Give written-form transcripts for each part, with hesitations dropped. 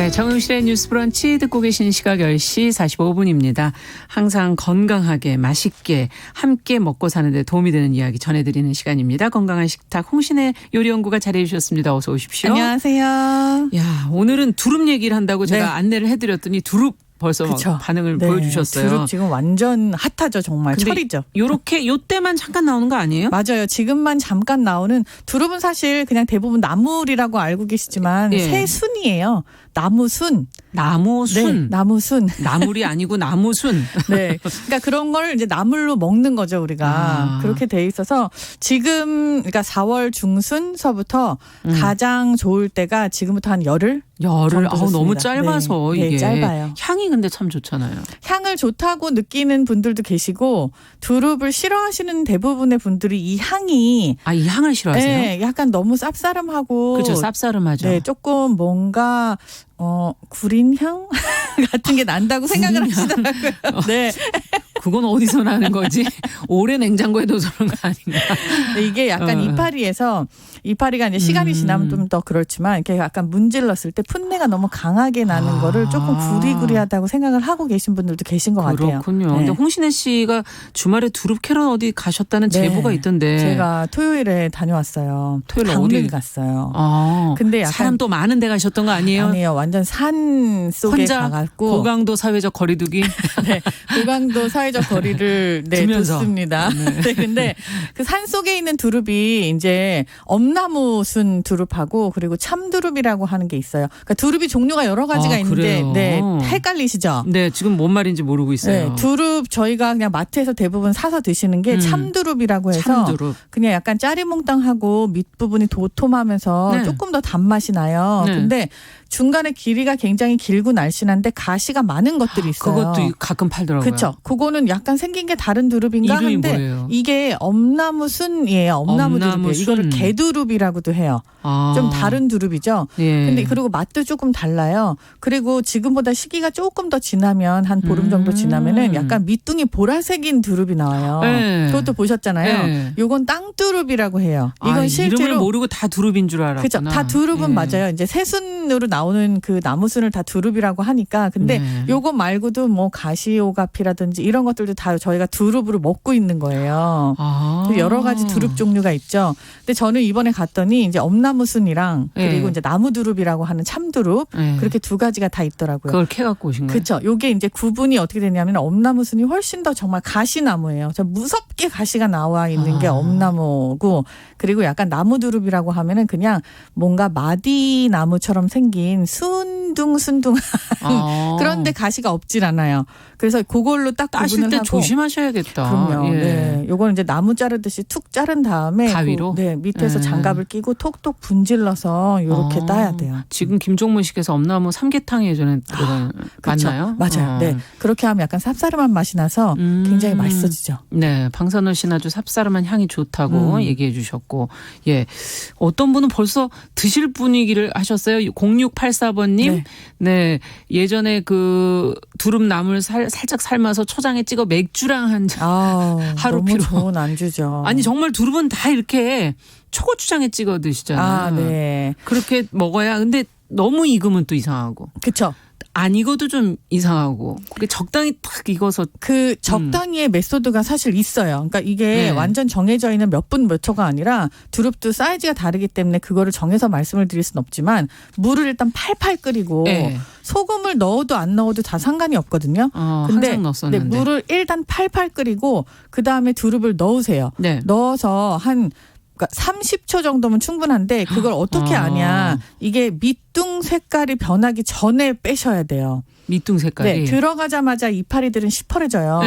네, 정용실의 뉴스 브런치 듣고 계신 시각 10시 45분입니다. 항상 건강하게 맛있게 함께 먹고 사는데 도움이 되는 이야기 전해드리는 시간입니다. 건강한 식탁 홍신의 요리연구가 자리해 주셨습니다. 어서 오십시오. 안녕하세요. 야, 오늘은 두릅 얘기를 한다고 제가 네. 안내를 해드렸더니 두릅 벌써 막 반응을 보여주셨어요. 두릅 지금 완전 핫하죠. 정말 철이죠. 요렇게 요때만 잠깐 나오는 거 아니에요? 맞아요. 지금만 잠깐 나오는 두릅은 사실 그냥 대부분 나물이라고 알고 계시지만 새순이에요. 나무순. 나무순. 네, 나무순. 나물이 아니고 나무순. 네. 그러니까 그런 걸 이제 나물로 먹는 거죠, 우리가. 그렇게 돼 있어서 지금 그러니까 4월 중순서부터 가장 좋을 때가 지금부터 한 열흘 아우 너무 짧아서 네, 이게 짧아요. 향이 근데 참 좋잖아요. 향을 좋다고 느끼는 분들도 계시고 두릅을 싫어하시는 대부분의 분들이 이 향이 이 향을 싫어하세요? 네, 약간 너무 쌉싸름하고 그렇죠. 쌉싸름하죠. 네, 조금 뭔가 구린 향 같은 게 난다고 생각을 하시더라고요. 네. 그건 어디서 나는 거지? 오래 냉장고에 둬두는 거 아닌가? 이게 약간 이파리가 이제 시간이 지나면 좀 더 그렇지만 이렇게 약간 문질렀을 때 풋내가 너무 강하게 나는 거를 조금 구리구리하다고 생각을 하고 계신 분들도 계신 것 같아요. 그렇군요. 네. 근데 홍신혜 씨가 주말에 두릅 캐러 어디 가셨다는 제보가 있던데. 제가 토요일에 다녀왔어요. 토요일에 강릉 어디 갔어요. 근데 약간 사람 또 많은 데 가셨던 거 아니에요? 아니에요. 완전 산 속에 혼자 가갖고 고강도 사회적 거리두기. 네, 고강도 사회적 거리를 뒀습니다. 네, 근데 그 산 속에 있는 두릅이 이제 엄나무순 두릅하고 그리고 참두릅이라고 하는 게 있어요. 그러니까 두릅이 종류가 여러 가지가 있는데, 네, 헷갈리시죠? 네, 지금 뭔 말인지 모르고 있어요. 네, 두릅 저희가 그냥 마트에서 대부분 사서 드시는 게 참두릅이라고 해서 참두릅. 그냥 약간 짜리몽땅하고 밑부분이 도톰하면서 조금 더 단맛이 나요. 근데 중간에 길이가 굉장히 길고 날씬한데 가시가 많은 것들이 있어요. 그것도 가끔 팔더라고요. 그렇죠. 그거는 약간 생긴 게 다른 두릅인가 한데 뭐예요? 이게 엄나무순이에요. 엄나무 두릅이에요. 이거를 개두릅이라고도 해요. 좀 다른 두릅이죠. 근데 그리고 맛도 조금 달라요. 그리고 지금보다 시기가 조금 더 지나면 한 보름 정도 지나면은 약간 밑둥이 보라색인 두릅이 나와요. 그것도 보셨잖아요. 요건 땅두릅이라고 해요. 이건 실제로 이름을 모르고 다 두릅인 줄 알았구나. 그렇죠. 다 두릅은 맞아요. 이제 새순으로 나오는 그 나무순을 다 두릅이라고 하니까. 근데 요거 말고도 뭐 가시오가피라든지 이런 것들도 다 저희가 두릅으로 먹고 있는 거예요. 여러 가지 두릅 종류가 있죠. 근데 저는 이번에 갔더니 이제 엄나무순이랑 그리고 이제 나무두릅이라고 하는 참두릅 그렇게 두 가지가 다 있더라고요. 그걸 캐갖고 오신 거예요? 그렇죠. 요게 이제 구분이 어떻게 되냐면 엄나무순이 훨씬 더 정말 가시나무예요. 저 무섭게 가시가 나와 있는 게 엄나무고 그리고 약간 나무두릅이라고 하면은 그냥 뭔가 마디나무처럼 생긴 순둥순둥한 그런데 가시가 없질 않아요. 그래서 그걸로 딱 따실 구분을 때 하고 조심하셔야겠다. 그럼요. 네, 요거는 이제 나무 자르듯이 툭 자른 다음에 가위로 밑에서 장갑을 끼고 톡톡 분질러서 이렇게 따야 돼요. 지금 김종문 씨께서 엄나무 삼계탕 예전에 맞나요? 맞아요. 네, 그렇게 하면 약간 쌉싸름한 맛이 나서 굉장히 맛있어지죠. 네, 방선호 씨는 아주 쌉싸름한 향이 좋다고 얘기해 주셨고, 어떤 분은 벌써 드실 분위기를 하셨어요. 0684번님, 네, 예전에 그 두릅 나물 살짝 삶아서 초장에 찍어 맥주랑 한 잔 하루 피로. 너무 좋은 안주죠. 아니 정말 두릅은 다 이렇게 초고추장에 찍어 드시잖아요. 네. 그렇게 먹어야. 근데 너무 익으면 또 이상하고. 그렇죠. 안 익어도 좀 이상하고. 적당히 탁 익어서. 그 적당히의 메소드가 사실 있어요. 그러니까 이게 완전 정해져 있는 몇 분 몇 초가 아니라 두릅도 사이즈가 다르기 때문에 그거를 정해서 말씀을 드릴 수는 없지만 물을 일단 팔팔 끓이고 소금을 넣어도 안 넣어도 다 상관이 없거든요. 근데 물을 일단 팔팔 끓이고 그다음에 두릅을 넣으세요. 넣어서 한 30초 정도면 충분한데 그걸 어떻게 아냐. 이게 밑둥 색깔이 변하기 전에 빼셔야 돼요. 밑둥 색깔이. 네, 들어가자마자 이파리들은 시퍼래져요.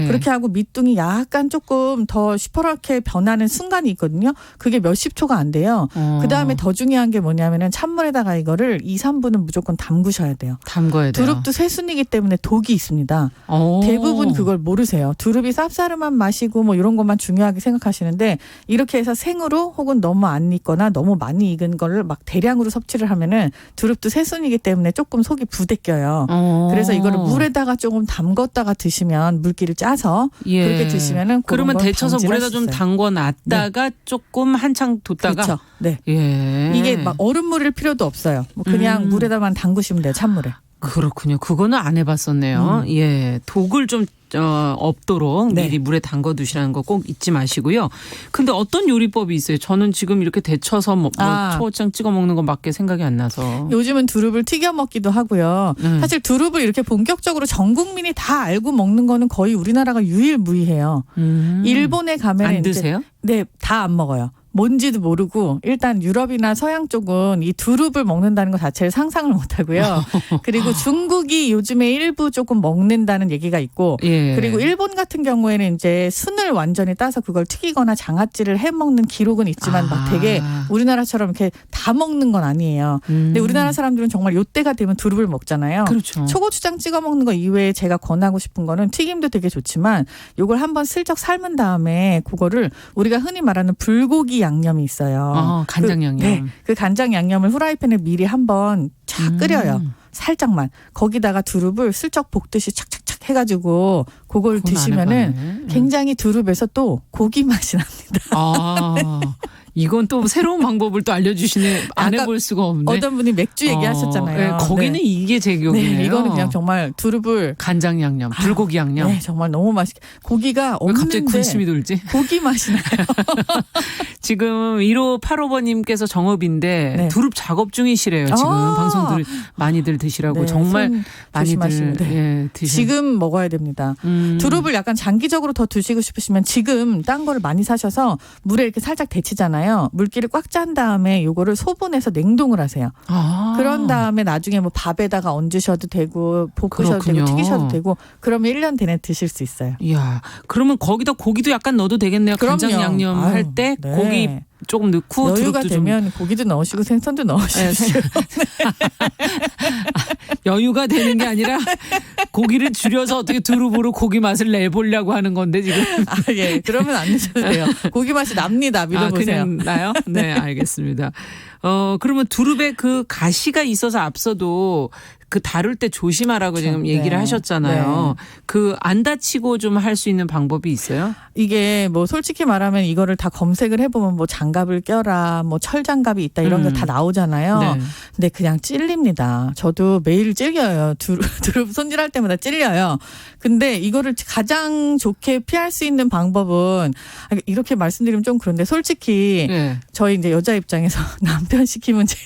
그렇게 하고 밑둥이 약간 조금 더 시퍼렇게 변하는 순간이 있거든요. 그게 몇십 초가 안 돼요. 그다음에 더 중요한 게 뭐냐면은 찬물에다가 이거를 2, 3분은 무조건 담그셔야 돼요. 담궈야 돼요. 두릅도 새순이기 때문에 독이 있습니다. 대부분 그걸 모르세요. 두릅이 쌉싸름한 맛이고 뭐 이런 것만 중요하게 생각하시는데 이렇게 해서 생으로 혹은 너무 안 익거나 너무 많이 익은 거를 막 대량으로 섭취를 하면은 두릅도 새순이기 때문에 조금 속이 부대껴요. 그래서 이거를 물에다가 조금 담궜다가 드시면 물기를 짜서 예. 그렇게 드시면은 그러면 그런 걸 데쳐서 방지할 물에다 수 좀 있어요. 담궈 놨다가 조금 한창 뒀다가 그렇죠. 네. 예. 이게 막 얼음물일 필요도 없어요. 뭐 그냥 물에다만 담그시면 돼요. 찬물에. 그렇군요. 그거는 안 해봤었네요. 예, 독을 좀 없도록 네. 미리 물에 담궈 두시라는 거 꼭 잊지 마시고요. 근데 어떤 요리법이 있어요? 저는 지금 이렇게 데쳐서 초고추장 찍어 먹는 것밖에 생각이 안 나서. 요즘은 두릅을 튀겨 먹기도 하고요. 사실 두릅을 이렇게 본격적으로 전 국민이 다 알고 먹는 거는 거의 우리나라가 유일무이해요. 일본에 가면 안 드세요? 네, 다 안 먹어요. 뭔지도 모르고 일단 유럽이나 서양 쪽은 이 두릅을 먹는다는 것 자체를 상상을 못하고요. 그리고 중국이 요즘에 일부 조금 먹는다는 얘기가 있고 예. 그리고 일본 같은 경우에는 이제 순을 완전히 따서 그걸 튀기거나 장아찌를 해 먹는 기록은 있지만 막 되게 우리나라처럼 이렇게 다 먹는 건 아니에요. 근데 우리나라 사람들은 정말 요때가 되면 두릅을 먹잖아요. 그렇죠. 초고추장 찍어 먹는 거 이외에 제가 권하고 싶은 거는 튀김도 되게 좋지만 요걸 한번 슬쩍 삶은 다음에 그거를 우리가 흔히 말하는 불고기 양념이 있어요. 간장 양념. 네, 그 간장 양념을 후라이팬에 미리 한번 착 끓여요. 살짝만. 거기다가 두릅을 슬쩍 볶듯이 착착착 해가지고 그걸 드시면은 굉장히 두릅에서 또 고기 맛이 납니다. 이건 또 새로운 방법을 또 알려주시네. 안 해볼 수가 없네. 어떤 분이 맥주 얘기하셨잖아요. 네, 거기는 네. 이게 제격이네요. 네, 이거는 그냥 정말 두릅을 간장 양념, 불고기 양념. 네, 정말 너무 맛있게. 고기가 왜 갑자기 없는데 군침이 돌지? 고기 맛이 나요. 지금 1585번님께서 정업인데 네. 두릅 작업 중이시래요. 지금 방송들 많이들 드시라고 네, 정말 손 많이들 조심하시면 돼요. 예, 드시. 지금 먹어야 됩니다. 두릅을 약간 장기적으로 더 드시고 싶으시면 지금 딴 거를 많이 사셔서 물에 이렇게 살짝 데치잖아요. 물기를 꽉 짠 다음에 요거를 소분해서 냉동을 하세요. 그런 다음에 나중에 뭐 밥에다가 얹으셔도 되고 볶으셔도 그렇군요. 되고 튀기셔도 되고 그러면 1년 내내 드실 수 있어요. 이야, 그러면 거기다 고기도 약간 넣어도 되겠네요. 간장 그럼요. 양념 아유, 할 때 네. 고기 조금 넣고 여유가 두릅도 좀 되면 고기도 넣으시고 생선도 넣으시고 여유가 되는 게 아니라 고기를 줄여서 어떻게 두릅으로 고기 맛을 내보려고 하는 건데 지금. 예, 그러면 안 드셔도 돼요. 고기 맛이 납니다. 믿어보세요. 그냥 나요? 네, 알겠습니다. 그러면 두릅에 그 가시가 있어서 앞서도 그 다룰 때 조심하라고 지금 얘기를 하셨잖아요. 그 안 다치고 좀 할 수 있는 방법이 있어요? 이게 뭐 솔직히 말하면 이거를 다 검색을 해보면 뭐 장갑을 껴라, 뭐 철장갑이 있다 이런 게 다 나오잖아요. 네. 근데 그냥 찔립니다. 저도 매일 찔려요. 두릅 손질할 때마다 찔려요. 근데 이거를 가장 좋게 피할 수 있는 방법은 이렇게 말씀드리면 좀 그런데 솔직히 네. 저희 이제 여자 입장에서 남편 시키면 제일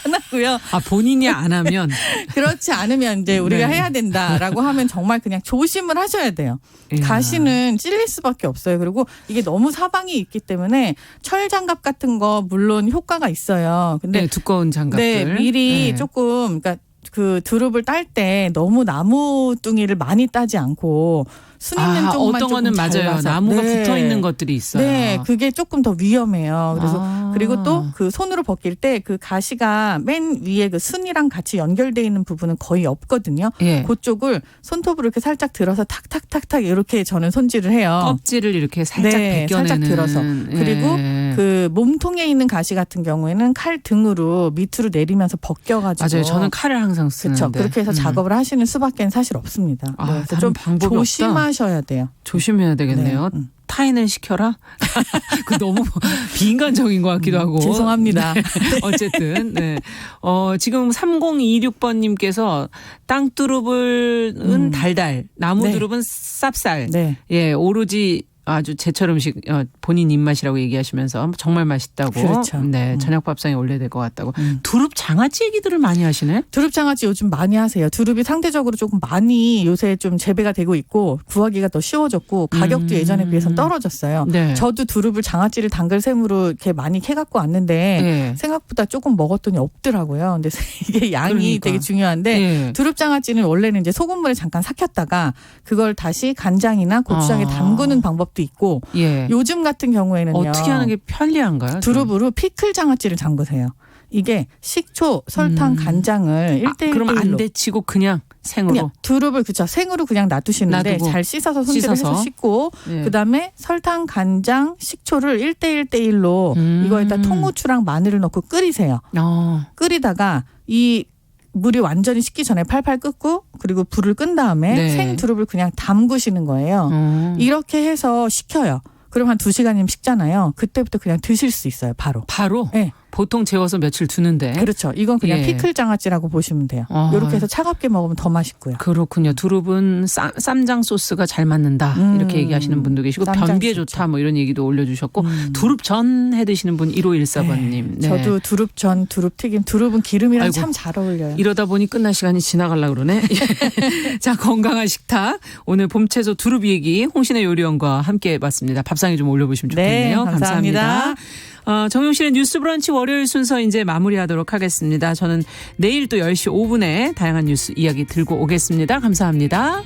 편하고요. 본인이 안 하면 그렇지 않으면 이제 우리가 네. 해야 된다라고 하면 정말 그냥 조심을 하셔야 돼요. 이야. 가시는 찔릴 수밖에 없어요. 그리고 이게 너무 사방이 있기 때문에 철장갑 같은 거 물론 효과가 있어요. 근데 네, 두꺼운 장갑들. 네, 미리 네. 조금 그러니까 그 두릅을 딸 때 너무 나무 뚱이를 많이 따지 않고 순있는 쪽만 어떤 거는 조금 맞아요. 잘라서. 나무가 네. 붙어 있는 것들이 있어요. 네, 그게 조금 더 위험해요. 그래서 그리고 또 그 손으로 벗길 때 그 가시가 맨 위에 그 순이랑 같이 연결돼 있는 부분은 거의 없거든요. 예. 그쪽을 손톱으로 이렇게 살짝 들어서 탁탁탁탁 이렇게 저는 손질을 해요. 껍질을 이렇게 살짝 네, 벗겨내는. 살짝 들어서. 그리고 그 몸통에 있는 가시 같은 경우에는 칼 등으로 밑으로 내리면서 벗겨가지고. 맞아요. 저는 칼을 항상 쓰는데. 그렇죠. 그렇게 해서 작업을 하시는 수밖에 사실 없습니다. 다른 그래서 좀 방법이 없다. 조심하셔야 돼요. 조심해야 되겠네요. 네. 타인을 시켜라? 그 너무 비인간적인 것 같기도 하고. 죄송합니다. 네. 어쨌든, 네. 지금 3026번님께서 땅두릅은 달달, 나무두릅은 쌉쌀. 네. 예, 오로지 아주 제철 음식 본인 입맛이라고 얘기하시면서 정말 맛있다고. 그렇죠. 네, 저녁 밥상에 올려야 될 것 같다고. 두릅 장아찌 얘기들을 많이 하시네. 두릅 장아찌 요즘 많이 하세요. 두릅이 상대적으로 조금 많이 요새 좀 재배가 되고 있고 구하기가 더 쉬워졌고 가격도 예전에 비해서는 떨어졌어요. 네. 저도 두릅을 장아찌를 담글 셈으로 이렇게 많이 캐갖고 왔는데 네. 생각보다 조금 먹었더니 없더라고요. 근데 이게 양이 그러니까. 되게 중요한데 네. 두릅 장아찌는 원래는 이제 소금물에 잠깐 삭혔다가 그걸 다시 간장이나 고추장에 담그는 방법도 있고 예. 요즘 같은 경우에는요. 어떻게 하는 게 편리한가요? 두릅으로 피클 장아찌를 담그세요. 이게 식초, 설탕, 간장을 1대1로 그러면 안 데치고 그냥 생으로. 그냥 두릅을 그쵸 생으로 그냥 놔두시는데 놔두고. 잘 씻어서 손질을 씻어서. 해서 씻고 예. 그다음에 설탕, 간장, 식초를 1대1대1로 이거에다 통후추랑 마늘을 넣고 끓이세요. 끓이다가 이 물이 완전히 식기 전에 팔팔 끓고 그리고 불을 끈 다음에 네. 생 두릅을 그냥 담그시는 거예요. 이렇게 해서 식혀요. 그럼 한 2시간이면 식잖아요. 그때부터 그냥 드실 수 있어요. 바로. 바로? 네. 보통 재워서 며칠 두는데. 그렇죠. 이건 그냥 예. 피클 장아찌라고 보시면 돼요. 이렇게 해서 차갑게 먹으면 더 맛있고요. 그렇군요. 두릅은 쌈장 소스가 잘 맞는다. 이렇게 얘기하시는 분도 계시고 쌈장 변비에 좋죠. 좋다 뭐 이런 얘기도 올려주셨고 두릅전 해드시는 분 1514번님. 네. 저도 두릅전, 두릅튀김, 두릅은 기름이랑 아이고. 참 잘 어울려요. 이러다 보니 끝날 시간이 지나가려고 그러네. 자, 건강한 식탁. 오늘 봄채소 두릅 얘기 홍신의 요리원과 함께 해봤습니다. 밥상에 좀 올려보시면 좋겠네요. 네, 감사합니다. 정용실의 뉴스 브런치 월요일 순서 이제 마무리하도록 하겠습니다. 저는 내일 또 10시 5분에 다양한 뉴스 이야기 들고 오겠습니다. 감사합니다.